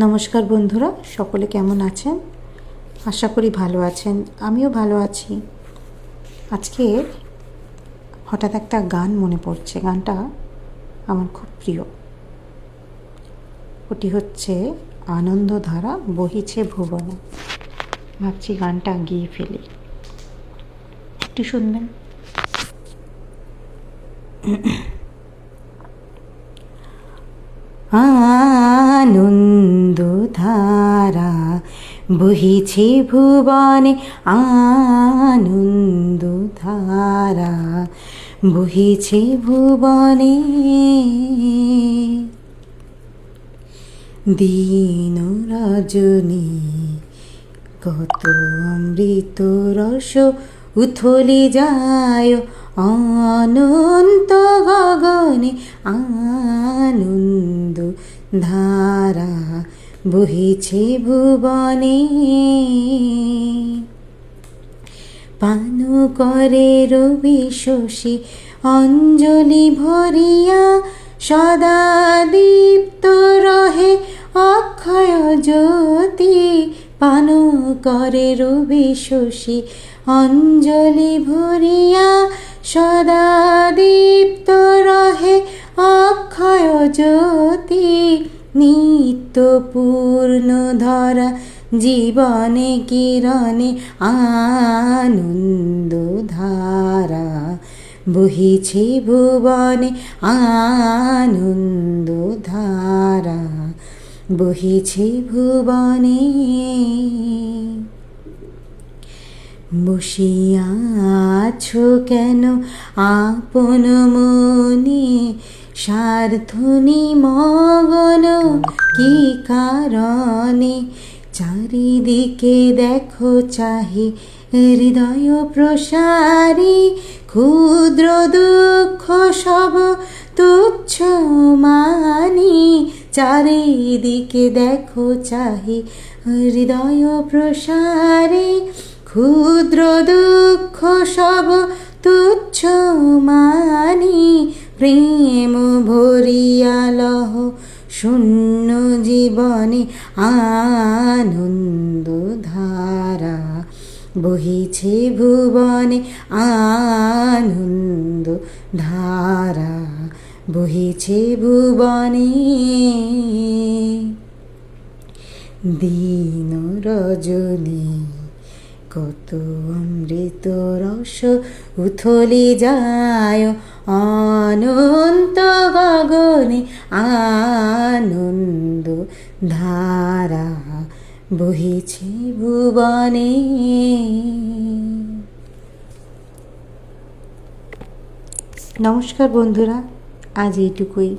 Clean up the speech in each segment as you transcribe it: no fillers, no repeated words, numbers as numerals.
নমস্কার বন্ধুরা, সকলে কেমন আছেন? আশা করি ভালো আছেন। আমিও ভালো আছি। আজকে হঠাৎ একটা গান মনে পড়ছে। গানটা আমার খুব প্রিয়। ওটি হচ্ছে আনন্দধারা বহিছে ভুবনে। ভাবছি গানটা গিয়ে ফেলি, একটু শুনবেন। আনন্দধারা বহিছে ভুবনে, আনন্দধারা বহিছে ভুবনে। দিন রজনী কত অমৃত রস উথলি যায় অনন্ত গগনে, আনন্দ ধারা বহিছে ভুবনে। পান করে রবি শশী অঞ্জলি ভরিয়া, সদা দীপ্ত রহে অক্ষয় জ্যোতি। পান করে রবি শশী অঞ্জলি ভরিয়া, সদা দীপ্ত রহে অক্ষয় জ্যোতি। নিত্য পূর্ণ ধরা জীবনে কিরণে, আনন্দধারা বহিছে ভুবনে, আনন্দধারা বহিছে ভুবনে। বসিয়া আছো কেন আপন মনে, স্বার্থনি মগন কি কারণে? চারিদিকে দেখো চাহি হৃদয় প্রসারী, ক্ষুদ্র দুঃখ সব তুচ্ছ মানি। চারিদিকে দেখো চাহি হৃদয় প্রসারী, ক্ষুদ্র দুঃখ সব তুচ্ছ মানি। প্রেম ভরিয়া লহ শূন্য জীবনে, আনন্দধারা বহিছে ভুবনে, আনন্দধারা বহিছে ভুবনে। দিন রজনী কত অমৃত রস উথলি যায় অনন্ত গগনে, আনন্দ ধারা বহিছে ভুবনে। নমস্কার বন্ধুরা, আজ এইটুকুই।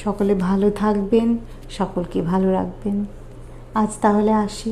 সকলে ভালো থাকবেন, সকলকে ভালো রাখবেন। আজ তাহলে আসি।